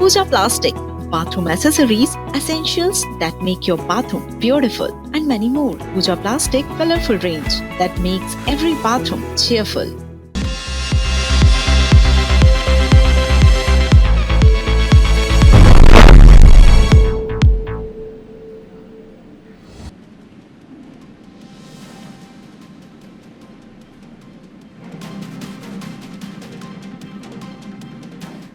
Pooja Plastic, bathroom accessories, essentials that make your bathroom beautiful, and many more. Pooja Plastic colorful range that makes every bathroom cheerful.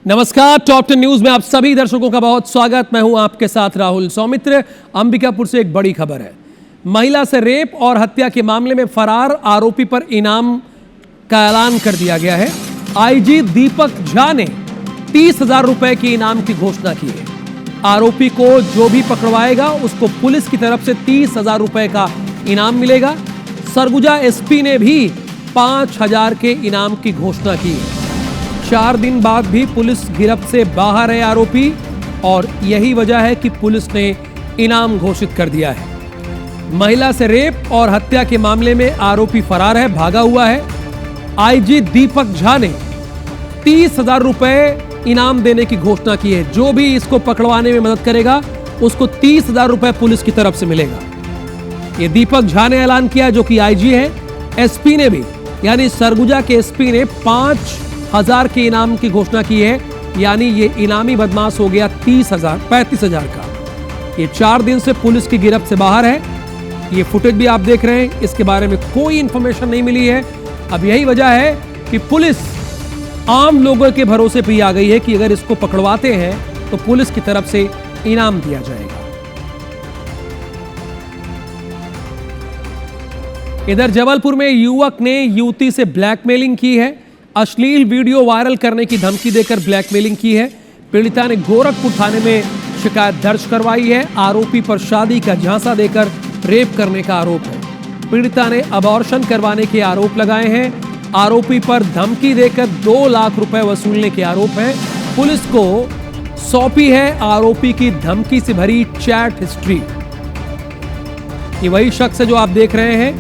नमस्कार, top 10 news में आप सभी दर्शकों का बहुत स्वागत। मैं हूं आपके साथ राहुल सौमित्र। अंबिकापुर से एक बड़ी खबर है। महिला से रेप और हत्या के मामले में फरार आरोपी पर इनाम का ऐलान कर दिया गया है। आईजी दीपक झा ने 30,000 रुपए के इनाम की घोषणा की है। आरोपी को जो भी पकड़वाएगा उसको पुलिस की तरफ से 30,000 रुपए का इनाम मिलेगा। सरगुजा एसपी ने भी 5,000 के इनाम की घोषणा की है। 4 दिन बाद भी पुलिस गिरफ्त से बाहर है आरोपी, और यही वजह है कि पुलिस ने इनाम घोषित कर दिया है। महिला से रेप और हत्या के मामले में आरोपी फरार है, भागा हुआ है। आईजी दीपक झा ने 30,000 रुपए इनाम देने की घोषणा की है। जो भी इसको पकड़वाने में मदद करेगा उसको 30,000 रुपए पुलिस की तरफ से मिलेगा। ये दीपक झा ने ऐलान किया, जो कि आईजी है। एसपी ने भी, यानी सरगुजा के एसपी ने 5,000 के इनाम की घोषणा की है। यानी ये इनामी बदमाश हो गया 35,000 का। ये 4 दिन से पुलिस की गिरफ्त से बाहर है। ये फुटेज भी आप देख रहे हैं, इसके बारे में कोई इंफॉर्मेशन नहीं मिली है। अब यही वजह है कि पुलिस आम लोगों के भरोसे पे आ गई है कि अगर इसको पकड़वाते हैं तो पुलिस की तरफ से इनाम दिया जाएगा। इधर जबलपुर में युवक ने युवती से ब्लैकमेलिंग की है। अश्लील वीडियो वायरल करने की धमकी देकर ब्लैकमेलिंग की है। पीड़िता ने गोरखपुर थाने में शिकायत दर्ज करवाई है। आरोपी पर शादी का झांसा देकर रेप करने का आरोप है। पीड़िता ने अबॉर्शन करवाने के आरोप लगाए हैं। आरोपी पर धमकी देकर 2 लाख रुपए वसूलने के आरोप है। पुलिस को सौंपी है आरोपी की धमकी से भरी चैट हिस्ट्री। ये वही शख्स है जो आप देख रहे हैं।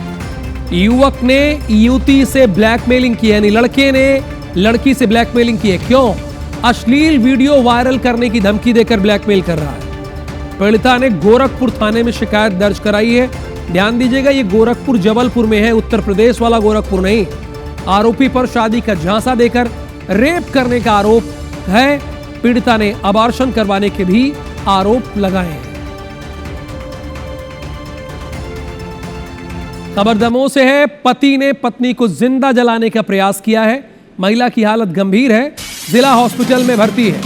युवक ने युवती से ब्लैकमेलिंग की, यानी लड़के ने लड़की से ब्लैकमेलिंग की है। क्यों? अश्लील वीडियो वायरल करने की धमकी देकर ब्लैकमेल कर रहा है। पीड़िता ने गोरखपुर थाने में शिकायत दर्ज कराई है। ध्यान दीजिएगा, ये गोरखपुर जबलपुर में है, उत्तर प्रदेश वाला गोरखपुर नहीं। आरोपी पर शादी का झांसा देकर रेप करने का आरोप है। पीड़िता ने अबॉर्शन करवाने के भी आरोप लगाए हैं। खबर दमोह से है। पति ने पत्नी को जिंदा जलाने का प्रयास किया है। महिला की हालत गंभीर है, जिला हॉस्पिटल में भर्ती है।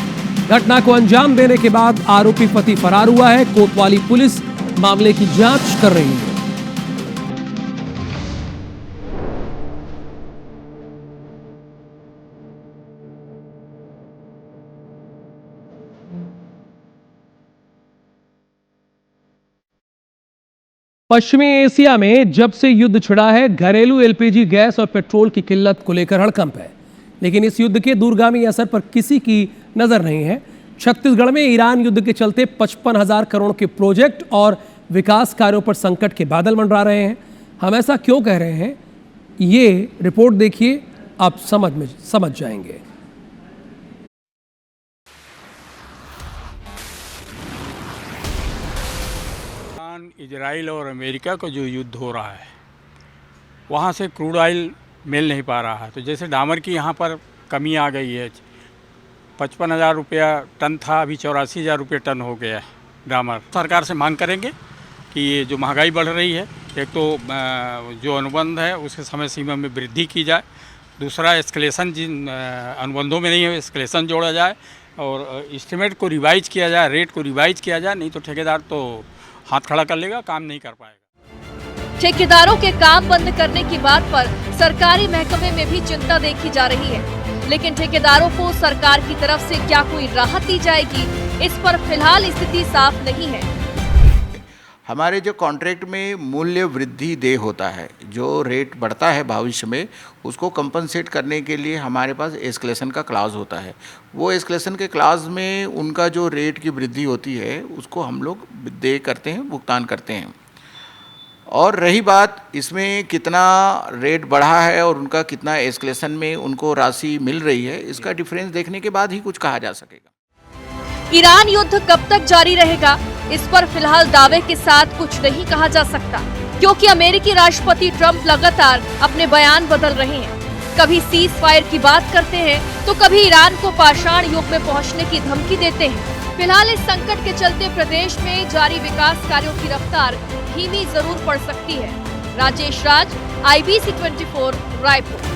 घटना को अंजाम देने के बाद आरोपी पति फरार हुआ है। कोतवाली पुलिस मामले की जांच कर रही है। पश्चिमी एशिया में जब से युद्ध छिड़ा है, घरेलू एलपीजी गैस और पेट्रोल की किल्लत को लेकर हड़कंप है। लेकिन इस युद्ध के दूरगामी असर पर किसी की नजर नहीं है। छत्तीसगढ़ में ईरान युद्ध के चलते 55,000 करोड़ के प्रोजेक्ट और विकास कार्यों पर संकट के बादल मंडरा रहे हैं। हम ऐसा क्यों कह रहे हैं, ये रिपोर्ट देखिए, आप समझ जाएंगे। इजराइल और अमेरिका का जो युद्ध हो रहा है, वहाँ से क्रूड ऑयल मिल नहीं पा रहा है। तो जैसे डामर की यहाँ पर कमी आ गई है। 55,000 रुपया टन था, अभी 84,000 रुपये टन हो गया है डामर। सरकार से मांग करेंगे कि ये जो महंगाई बढ़ रही है, एक तो जो अनुबंध है उसके समय सीमा में वृद्धि की जाए। दूसरा, एस्केलेशन जिन अनुबंधों में नहीं है, एस्केलेशन जोड़ा जाए और एस्टिमेट को रिवाइज किया जाए, रेट को रिवाइज किया जाए। नहीं तो ठेकेदार तो हाथ खड़ा कर लेगा, काम नहीं कर पाएगा। ठेकेदारों के काम बंद करने की बात पर सरकारी महकमे में भी चिंता देखी जा रही है। लेकिन ठेकेदारों को सरकार की तरफ से क्या कोई राहत दी जाएगी, इस पर फिलहाल स्थिति साफ नहीं है। हमारे जो कॉन्ट्रैक्ट में मूल्य वृद्धि देय होता है, जो रेट बढ़ता है भविष्य में, उसको कंपनसेट करने के लिए हमारे पास एस्केलेशन का क्लाउज होता है। वो एस्केलेशन के क्लाउज में उनका जो रेट की वृद्धि होती है उसको हम लोग देय करते हैं, भुगतान करते हैं। और रही बात इसमें कितना रेट बढ़ा है और उनका कितना एस्केलेशन में उनको राशि मिल रही है, इसका डिफरेंस देखने के बाद ही कुछ कहा जा सकेगा। ईरान युद्ध कब तक जारी रहेगा, इस पर फिलहाल दावे के साथ कुछ नहीं कहा जा सकता, क्योंकि अमेरिकी राष्ट्रपति ट्रंप लगातार अपने बयान बदल रहे हैं। कभी सीज फायर की बात करते हैं तो कभी ईरान को पाषाण युग में पहुंचने की धमकी देते हैं। फिलहाल इस संकट के चलते प्रदेश में जारी विकास कार्यों की रफ्तार धीमी जरूर पड़ सकती है। राजेश राज, IBC 24, रायपुर।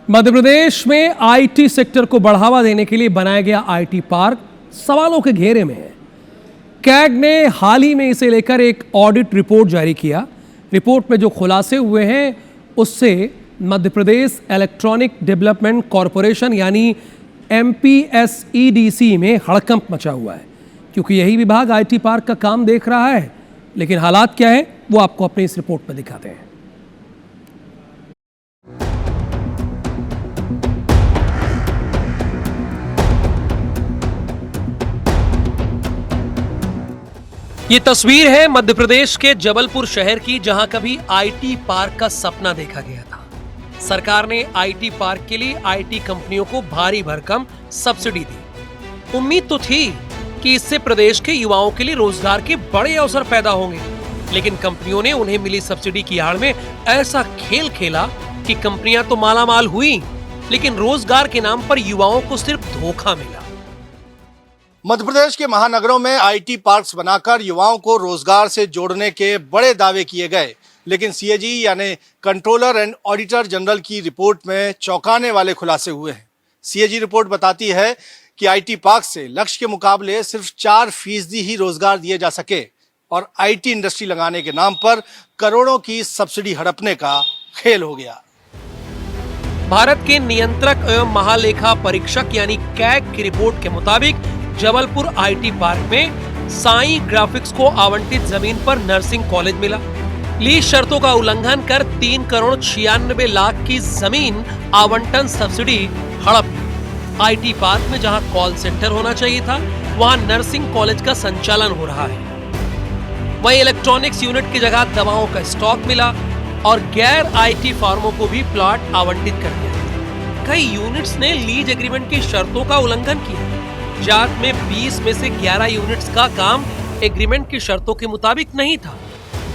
मध्य प्रदेश में IT सेक्टर को बढ़ावा देने के लिए बनाया गया IT पार्क सवालों के घेरे में है। कैग ने हाल ही में इसे लेकर एक ऑडिट रिपोर्ट जारी किया। रिपोर्ट में जो खुलासे हुए हैं उससे Madhya Pradesh electronic development corporation यानी MPSEDC में हड़कंप मचा हुआ है, क्योंकि यही विभाग IT पार्क का काम देख रहा है। लेकिन हालात क्या है वो आपको अपनी इस रिपोर्ट में दिखाते हैं। ये तस्वीर है मध्य प्रदेश के जबलपुर शहर की, जहां कभी IT पार्क का सपना देखा गया था। सरकार ने IT पार्क के लिए IT कंपनियों को भारी भरकम सब्सिडी दी। उम्मीद तो थी कि इससे प्रदेश के युवाओं के लिए रोजगार के बड़े अवसर पैदा होंगे, लेकिन कंपनियों ने उन्हें मिली सब्सिडी की आड़ में ऐसा खेल खेला कि कंपनियां तो मालामाल हुई, लेकिन रोजगार के नाम पर युवाओं को सिर्फ धोखा मिला। मध्य प्रदेश के महानगरों में IT पार्क्स बनाकर युवाओं को रोजगार से जोड़ने के बड़े दावे किए गए, लेकिन CAG यानी कंट्रोलर एंड ऑडिटर जनरल की रिपोर्ट में चौंकाने वाले खुलासे हुए हैं। CAG रिपोर्ट बताती है कि IT पार्क से लक्ष्य के मुकाबले सिर्फ 4% ही रोजगार दिए जा सके और IT इंडस्ट्री लगाने के नाम पर करोड़ों की सब्सिडी हड़पने का खेल हो गया। भारत के नियंत्रक एवं महालेखा परीक्षक यानी कैग की रिपोर्ट के मुताबिक जबलपुर IT पार्क में साई ग्राफिक्स को आवंटित जमीन पर नर्सिंग कॉलेज मिला। लीज शर्तों का उल्लंघन कर 3 करोड़ 96 लाख की जमीन आवंटन सब्सिडी हड़प ली। IT पार्क में जहां कॉल सेंटर होना चाहिए था, वहां नर्सिंग कॉलेज का संचालन हो रहा है। वहीं इलेक्ट्रॉनिक्स यूनिट की जगह दवाओं का स्टॉक मिला और गैर IT फर्मों को भी प्लॉट आवंटित कर दिया। कई यूनिट्स ने लीज एग्रीमेंट की शर्तों का उल्लंघन किया। जांच में 20 में से 11 यूनिट्स का काम एग्रीमेंट की शर्तों के मुताबिक नहीं था।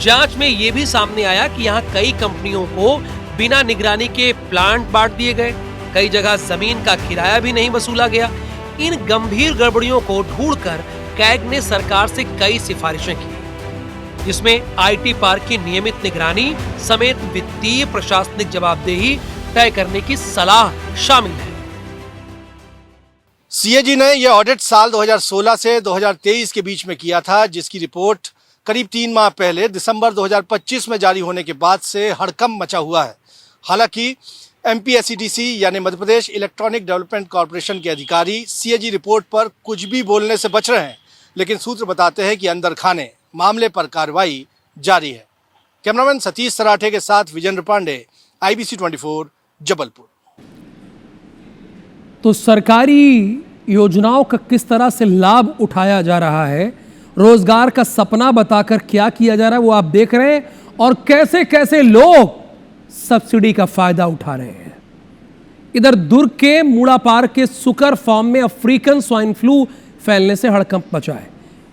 जांच में यह भी सामने आया कि यहाँ कई कंपनियों को बिना निगरानी के प्लांट बांट दिए गए, कई जगह जमीन का किराया भी नहीं वसूला गया। इन गंभीर गड़बड़ियों को ढूंढकर कैग ने सरकार से कई सिफारिशें की, जिसमें IT पार्क की नियमित निगरानी समेत वित्तीय प्रशासनिक जवाबदेही तय करने की सलाह शामिल है। CAG ने यह ऑडिट साल 2016 से 2023 के बीच में किया था, जिसकी रिपोर्ट करीब 3 माह पहले दिसंबर 2025 में जारी होने के बाद से हड़कंप मचा हुआ है। हालांकि MPSEDC यानी Madhya Pradesh electronic development corporation के अधिकारी CAG रिपोर्ट पर कुछ भी बोलने से बच रहे हैं, लेकिन सूत्र बताते हैं कि अंदर खाने मामले पर कार्रवाई जारी है। कैमरामैन सतीश सराठे के साथ विजेंद्र पांडे, IBC 24, जबलपुर। तो सरकारी योजनाओं का किस तरह से लाभ उठाया जा रहा है, रोजगार का सपना बताकर क्या किया जा रहा है वो आप देख रहे हैं, और कैसे कैसे लोग सब्सिडी का फायदा उठा रहे हैं। इधर दुर्ग के मूड़ा पार्क के सुकर फार्म में अफ्रीकन स्वाइन फ्लू फैलने से हड़कंप मचा है।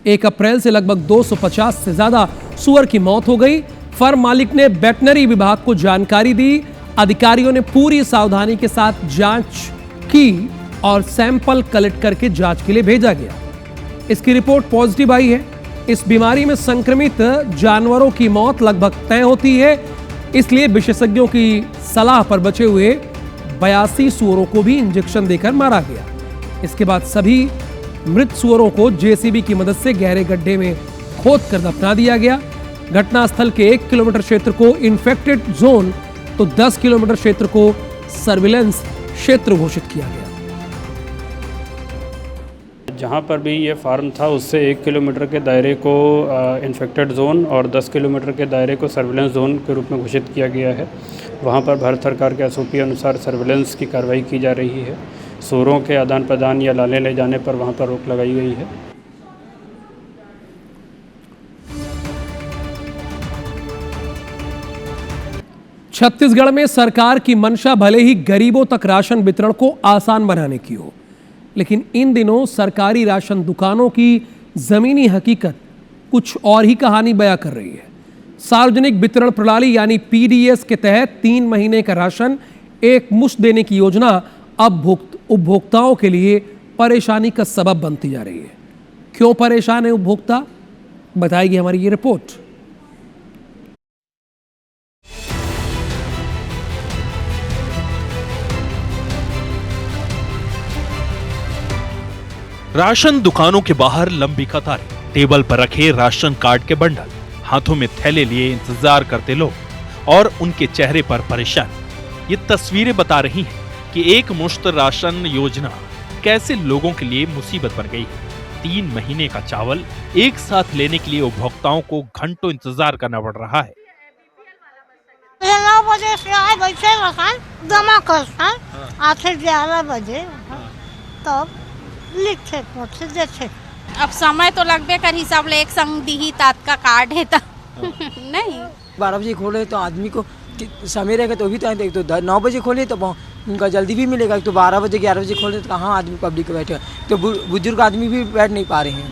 1 अप्रैल से लगभग 250 से ज्यादा सुअर की मौत हो गई। फर्म मालिक ने वेटनरी विभाग को जानकारी दी। अधिकारियों ने पूरी सावधानी के साथ जांच की और सैंपल कलेक्ट करके जांच के लिए भेजा गया। इसकी रिपोर्ट पॉजिटिव आई है। इस बीमारी में संक्रमित जानवरों की मौत लगभग तय होती है, इसलिए विशेषज्ञों की सलाह पर बचे हुए 82 सुअरों को भी इंजेक्शन देकर मारा गया। इसके बाद सभी मृत सुअरों को JCB की मदद से गहरे गड्ढे में खोद कर दफना दिया गया। घटनास्थल के 1 किलोमीटर क्षेत्र को इन्फेक्टेड जोन तो 10 किलोमीटर क्षेत्र को सर्विलेंस क्षेत्र घोषित किया गया। जहाँ पर भी ये फार्म था उससे 1 किलोमीटर के दायरे को इन्फेक्टेड जोन और 10 किलोमीटर के दायरे को सर्विलेंस जोन के रूप में घोषित किया गया है। वहाँ पर भारत सरकार के SOP अनुसार सर्विलेंस की कार्रवाई की जा रही है। सूअरों के आदान प्रदान या लाने ले जाने पर वहाँ पर रोक लगाई गई है। छत्तीसगढ़ में सरकार की मंशा भले ही गरीबों तक राशन वितरण को आसान बनाने की हो, लेकिन इन दिनों सरकारी राशन दुकानों की जमीनी हकीकत कुछ और ही कहानी बयां कर रही है। सार्वजनिक वितरण प्रणाली यानी पीडीएस के तहत 3 महीने का राशन एक मुश्त देने की योजना अब उपभोक्ताओं के लिए परेशानी का सबब बनती जा रही है। क्यों परेशान है उपभोक्ता, बताएगी हमारी ये रिपोर्ट। राशन दुकानों के बाहर लंबी कतारें, टेबल पर रखे राशन कार्ड के बंडल, हाथों में थैले लिए इंतजार करते लोग और उनके चेहरे पर परेशानी। ये तस्वीरें बता रही हैं कि एक मुश्त राशन योजना कैसे लोगों के लिए मुसीबत बन गई है। 3 महीने का चावल एक साथ लेने के लिए उपभोक्ताओं को घंटों इंतजार करना पड़ रहा है। 9 बजे से आए बैठे राशन जमा करता 8 से 11 बजे तब लिखे पहुंचे देते। अब समय तो लगबे कर, हिसाब ले एक संग दी तात का कार्ड है नहीं 12 बजे खोले तो आदमी को समय रहेगा तो भी तो 9 बजे खोले तो उनका जल्दी भी मिलेगा। तो 12 बजे 11 बजे खोले तो कहाँ आदमी पब्लिक बैठे, तो बुजुर्ग आदमी भी बैठ नहीं पा रहे हैं।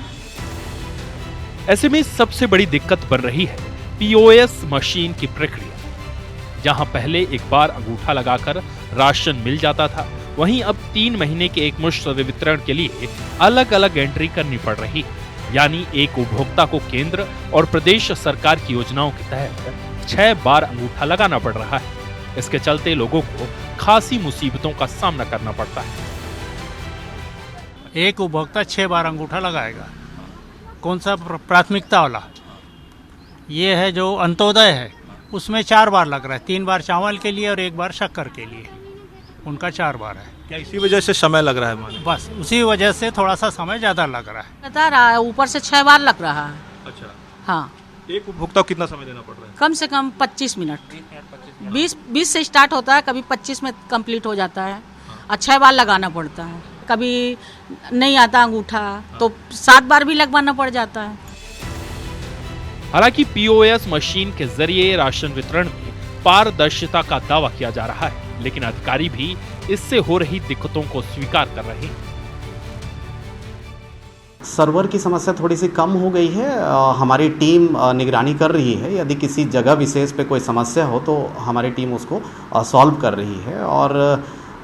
ऐसे में सबसे बड़ी दिक्कत बन रही है पीओएस मशीन की प्रक्रिया। जहां पहले एक बार अंगूठा लगाकर राशन मिल जाता था, वहीं अब 3 महीने के एक मुश्त वितरण के लिए अलग अलग एंट्री करनी पड़ रही है। यानी एक उपभोक्ता को केंद्र और प्रदेश सरकार की योजनाओं के तहत 6 बार अंगूठा लगाना पड़ रहा है। इसके चलते लोगों को खासी मुसीबतों का सामना करना पड़ता है। एक उपभोक्ता 6 बार अंगूठा लगाएगा। कौन सा प्राथमिकता वाला? ये है जो अंत्योदय है, उसमें 4 बार लग रहा है। 3 बार चावल के लिए और 1 बार शक्कर के लिए, उनका 4 बार है। क्या इसी वजह से समय लग रहा है माने? बस उसी वजह से थोड़ा सा समय ज्यादा लग रहा है। बता रहा है ऊपर से 6 बार लग रहा है। अच्छा, हाँ, एक उपभोक्ता को कितना समय देना पड़ रहा है? कम से कम 25 मिनट। 20 से स्टार्ट होता है, कभी 25 में कंप्लीट हो जाता है। 6 बार लगाना पड़ता है। कभी नहीं आता अंगूठा तो 7 बार भी लगवाना पड़ जाता है। हालांकि पीओएस मशीन के जरिए राशन वितरण में पारदर्शिता का दावा किया जा रहा है, लेकिन अधिकारी भी इससे हो रही दिक्कतों को स्वीकार कर रहे हैं। सर्वर की समस्या थोड़ी सी कम हो गई है। हमारी टीम निगरानी कर रही है। यदि किसी जगह विशेष पे कोई समस्या हो तो हमारी टीम उसको सॉल्व कर रही है। और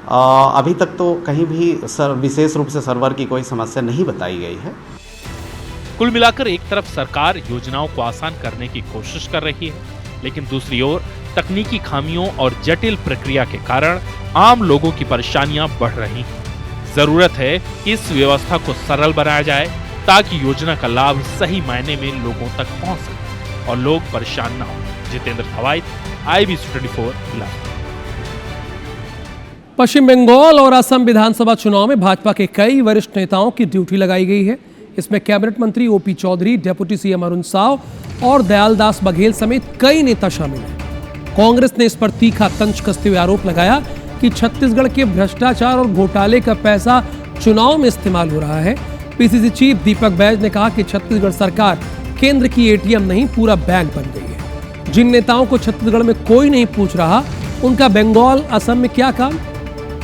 अभी तक तो कहीं भी विशेष रूप से सर्वर की कोई समस्या नहीं बताई गई है। कुल मिलाकर एक तरफ सरकार योजनाओं को आसान करने की कोशिश कर रही है, लेकिन दूसरी ओर तकनीकी खामियों और जटिल प्रक्रिया के कारण आम लोगों की परेशानियां बढ़ रही हैं। जरूरत है कि इस व्यवस्था को सरल बनाया जाए ताकि योजना का लाभ सही मायने में लोगों तक पहुंच सके और लोग परेशान न हो। जितेंद्र थवाइत, IBC24 बिलासपुर। पश्चिम बंगाल और असम विधानसभा चुनाव में भाजपा के कई वरिष्ठ नेताओं की ड्यूटी लगाई गई है। इसमें कैबिनेट मंत्री OP Chaudhary, deputy CM Arun Sao और दयालदास बघेल समेत कई नेता शामिल हैं। कांग्रेस ने इस पर तीखा तंज कसते हुए आरोप लगाया कि छत्तीसगढ़ के भ्रष्टाचार और घोटाले का पैसा चुनाव में इस्तेमाल हो रहा है। पीसीसी चीफ दीपक बैज ने कहा कि छत्तीसगढ़ सरकार केंद्र की एटीएम नहीं, पूरा बैंक बन गई है। जिन नेताओं को छत्तीसगढ़ में कोई नहीं पूछ रहा, उनका बंगाल, असम में क्या काम?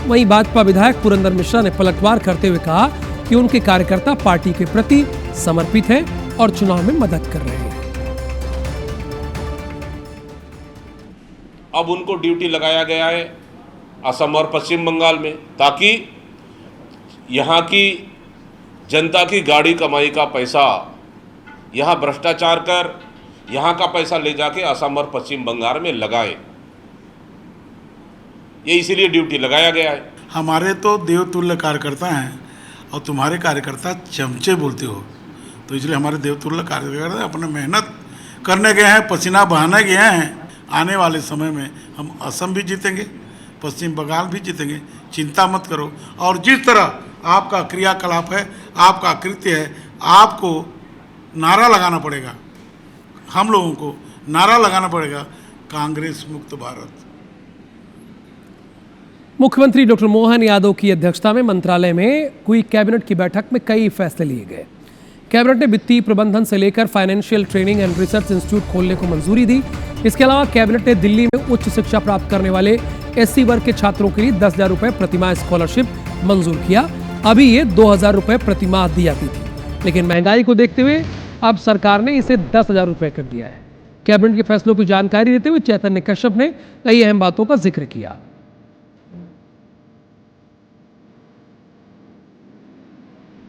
वहीं भाजपा विधायक पुरंदर मिश्रा ने पलटवार करते हुए कहा कि उनके कार्यकर्ता पार्टी के प्रति समर्पित हैं और चुनाव में मदद कर रहे हैं। अब उनको ड्यूटी लगाया गया है असम और पश्चिम बंगाल में, ताकि यहाँ की जनता की गाड़ी कमाई का पैसा यहाँ भ्रष्टाचार कर यहाँ का पैसा ले जाके असम और पश्चिम बंगाल में लगाए। ये इसीलिए ड्यूटी लगाया गया है। हमारे तो देवतुल्य कार्यकर्ता हैं और तुम्हारे कार्यकर्ता चमचे बोलते हो, तो इसलिए हमारे देवतुल्य कार्यकर्ता अपने मेहनत करने गए हैं, पसीना बहाने गए हैं। आने वाले समय में हम असम भी जीतेंगे, पश्चिम बंगाल भी जीतेंगे, चिंता मत करो। और जिस तरह आपका क्रियाकलाप है, आपका कृत्य है, आपको नारा लगाना पड़ेगा, हम लोगों को नारा लगाना पड़ेगा, कांग्रेस मुक्त भारत। मुख्यमंत्री डॉक्टर मोहन यादव की अध्यक्षता में मंत्रालय में हुई कैबिनेट की बैठक में कई फैसले लिए गए। कैबिनेट ने वित्तीय प्रबंधन से लेकर financial training and research institute खोलने को मंजूरी दी। इसके अलावा कैबिनेट ने दिल्ली में उच्च शिक्षा प्राप्त करने वाले SC वर्ग के छात्रों के लिए 10,000 रुपये प्रतिमाह स्कॉलरशिप मंजूर किया। अभी ये 2000 रुपए प्रति माह दी जाती थी, लेकिन महंगाई को देखते हुए अब सरकार ने इसे 10,000 रुपए कर दिया है। कैबिनेट के फैसलों की जानकारी देते हुए चैतन्य कश्यप ने कई अहम बातों का जिक्र किया।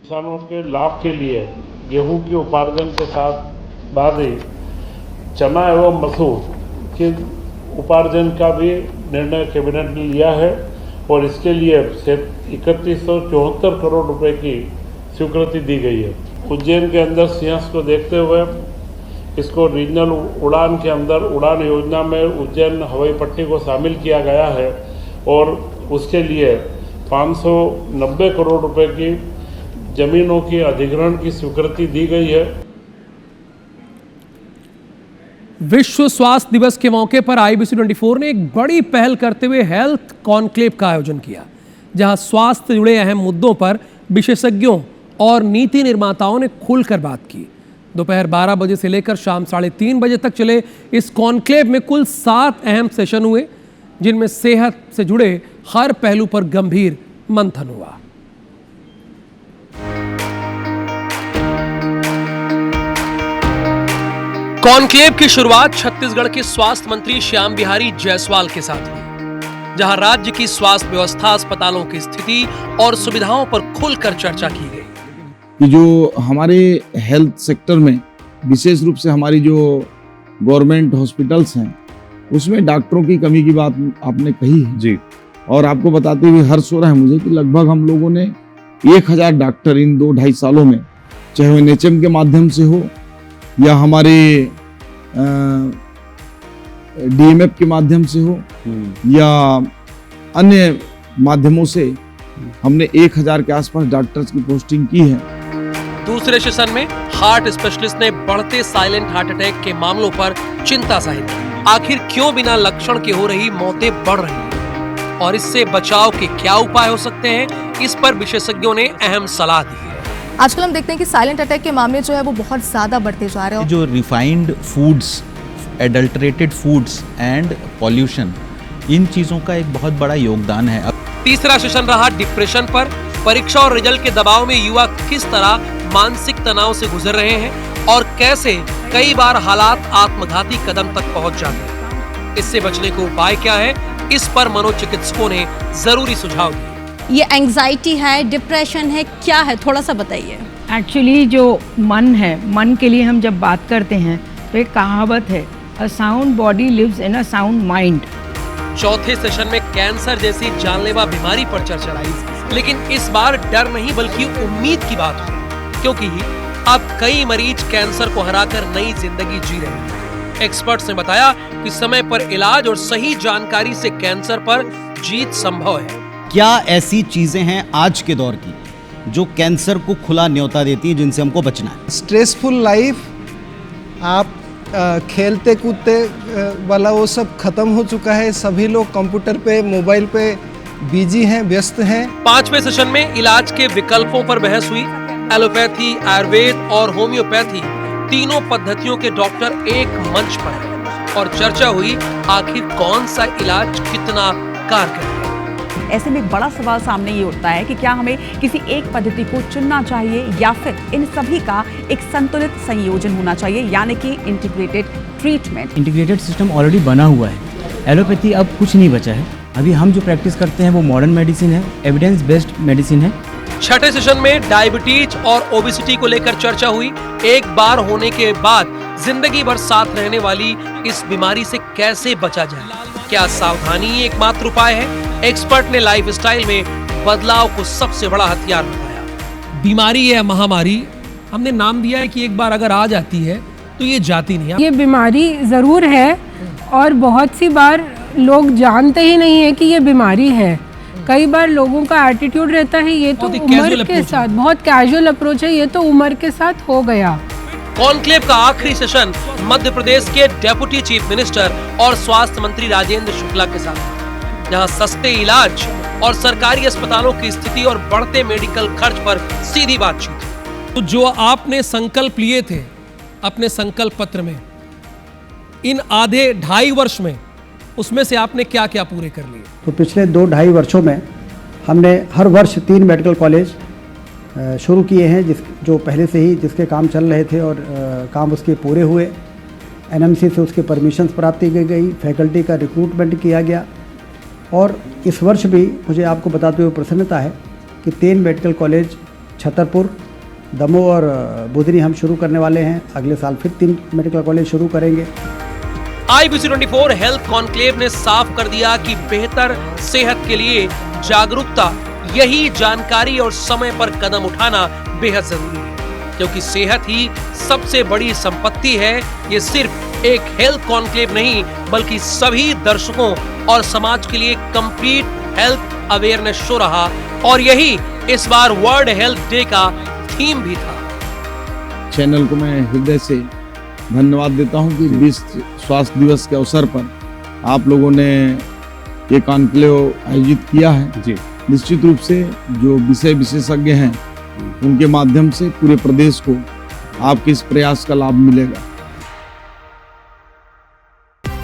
किसानों के लाभ के लिए गेहूं के उपार्जन के साथ बाद ही चना एवं मसूर के उपार्जन का भी निर्णय कैबिनेट ने लिया है और इसके लिए 3174 करोड़ रुपए की स्वीकृति दी गई है। उज्जैन के अंदर सिंहस्थ को देखते हुए इसको रीजनल उड़ान के अंदर उड़ान योजना में उज्जैन हवाई पट्टी को शामिल किया गया है और उसके लिए 590 करोड़ रुपए की जमीनों की अधिग्रहण की स्वीकृति दी गई है। विश्व स्वास्थ्य दिवस के मौके पर IBC 24 ने एक बड़ी पहल करते हुए हेल्थ कॉन्क्लेव का आयोजन किया, जहां स्वास्थ्य से जुड़े अहम मुद्दों पर विशेषज्ञों और नीति निर्माताओं ने खुलकर बात की। दोपहर 12 बजे से लेकर शाम 3:30 बजे तक चले इस कॉन्क्लेव में कुल 7 अहम सेशन हुए, जिनमें सेहत से जुड़े हर पहलू पर गंभीर मंथन हुआ। कॉन्क्लेव की शुरुआत छत्तीसगढ़ के स्वास्थ्य मंत्री श्याम बिहारी जायसवाल के साथ हुई, जहां राज्य की स्वास्थ्य व्यवस्था, अस्पतालों की स्थिति और सुविधाओं पर खुलकर चर्चा की गई। कि जो हमारे हेल्थ सेक्टर में विशेष रूप से हमारी जो गवर्नमेंट हॉस्पिटल्स हैं उसमें डॉक्टरों की कमी की बात आपने कही है जी, और आपको बताते हुए हर्ष हो रहा है मुझे कि लगभग हम लोगों ने 1000 डॉक्टर इन 2-2.5 सालों में, चाहे वो NHM के माध्यम से हो या हमारे DMF के माध्यम से हो या अन्य माध्यमों से, हमने 1000 के आसपास डॉक्टर्स की पोस्टिंग की है। दूसरे सेशन में हार्ट स्पेशलिस्ट ने बढ़ते साइलेंट हार्ट अटैक के मामलों पर चिंता जाहिर की। आखिर क्यों बिना लक्षण के हो रही मौतें बढ़ रही हैं और इससे बचाव के क्या उपाय हो सकते हैं, इस पर विशेषज्ञों ने अहम सलाह दी है। आजकल हम देखते हैं कि साइलेंट अटैक के मामले जो है वो बहुत ज्यादा बढ़ते जा रहे हैं। जो refined foods, adulterated foods and pollution, इन चीजों का एक बहुत बड़ा योगदान है। तीसरा सेशन रहा डिप्रेशन पर। परीक्षा और रिजल्ट के दबाव में युवा किस तरह मानसिक तनाव से गुजर रहे हैं और कैसे कई बार हालात आत्मघाती कदम तक पहुंच जाते हैं। इससे बचने को उपाय क्या है, इस पर मनोचिकित्सकों ने जरूरी सुझाव दिए। ये एंजाइटी है, डिप्रेशन है, क्या है, थोड़ा सा बताइए। एक्चुअली जो मन है, मन के लिए हम जब बात करते हैं तो एक कहावत है, a sound body lives in a sound mind. चौथे सेशन में कैंसर जैसी जानलेवा बीमारी पर चर्चा रही, लेकिन इस बार डर नहीं बल्कि उम्मीद की बात हुई, क्योंकि अब कई मरीज कैंसर को हराकर नई जिंदगी जी रहे हैं। एक्सपर्ट्स ने बताया कि समय पर इलाज और सही जानकारी से कैंसर पर जीत संभव है। क्या ऐसी चीजें हैं आज के दौर की जो कैंसर को खुला न्योता देती हैं, जिनसे हमको बचना है? स्ट्रेसफुल लाइफ, आप खेलते कूदते वाला वो सब खत्म हो चुका है। सभी लोग कंप्यूटर पे, मोबाइल पे बिजी हैं, व्यस्त हैं। 5वें सेशन में इलाज के विकल्पों पर बहस हुई। एलोपैथी, आयुर्वेद और होम्योपैथी, तीनों पद्धतियों के डॉक्टर एक मंच पर हैं और चर्चा हुई आखिर कौन सा इलाज कितना कारगर है। ऐसे में एक बड़ा सवाल सामने ये उठता है कि क्या हमें किसी एक पद्धति को चुनना चाहिए या फिर इन सभी का एक संतुलित संयोजन होना चाहिए, यानी कि integrated treatment. Integrated system already बना हुआ है, एलोपैथी अब कुछ नहीं बचा है। अभी हम जो प्रैक्टिस करते हैं वो मॉडर्न मेडिसिन है, एविडेंस बेस्ड मेडिसिन है। छठे सेशन में डायबिटीज और ओबेसिटी को लेकर चर्चा हुई। एक बार होने के बाद जिंदगी भर साथ रहने वाली इस बीमारी से कैसे बचा जाए, क्या सावधानी ही एकमात्र उपाय है? एक्सपर्ट ने लाइफस्टाइल में बदलाव को सबसे बड़ा हथियार बताया। बीमारी है महामारी, हमने नाम दिया है कि एक बार अगर आ जाती है तो ये जाती नहीं। ये बीमारी जरूर है और बहुत सी बार लोग जानते ही नहीं है कि ये बीमारी है। कई बार लोगों का एटीट्यूड रहता है ये तो उम्र के साथ, बहुत कैजुअल अप्रोच है, ये तो उम्र के साथ हो गया। कॉन्क्लेव का आखिरी सेशन मध्य प्रदेश के डेप्यूटी चीफ मिनिस्टर और स्वास्थ्य मंत्री राजेंद्र शुक्ला के साथ, जहां सस्ते इलाज और सरकारी अस्पतालों की स्थिति और बढ़ते मेडिकल खर्च पर सीधी बातचीत। तो जो आपने संकल्प लिए थे अपने संकल्प पत्र में, इन आधे 2.5 वर्ष में उसमें से आपने क्या क्या पूरे कर लिए? तो पिछले 2-2.5 वर्षों में हमने हर वर्ष 3 मेडिकल कॉलेज शुरू किए हैं, जो पहले से ही जिसके काम चल रहे थे और काम उसके पूरे हुए। एनएमसी से उसके परमिशंस प्राप्त की गई, फैकल्टी का रिक्रूटमेंट किया गया और इस वर्ष भी मुझे आपको बताते हुए प्रसन्नता है कि 3 मेडिकल कॉलेज छतरपुर, दमोह और बुधनी हम शुरू करने वाले हैं। अगले साल फिर 3 मेडिकल कॉलेज शुरू करेंगे। IBC 24 हेल्थ कॉन्क्लेव ने साफ कर दिया कि बेहतर सेहत के लिए जागरूकता, यही जानकारी और समय पर कदम उठाना बेहद जरूरी है, क्योंकि सेहत ही सबसे बड़ी संपत्ति है। ये सिर्फ एक हेल्थ कॉन्क्लेव नहीं बल्कि सभी दर्शकों और समाज के लिए कंप्लीट हेल्थ अवेयरनेस शो रहा और यही इस बार वर्ल्ड हेल्थ डे का थीम भी था। चैनल को मैं हृदय से धन्यवाद देता हूं कि विश्व स्वास्थ्य दिवस के अवसर पर आप लोगों ने ये कॉन्क्लेव आयोजित किया है। जी, निश्चित रूप से जो विषय विशेषज्ञ हैं उनके माध्यम से पूरे प्रदेश को आपके इस प्रयास का लाभ मिलेगा।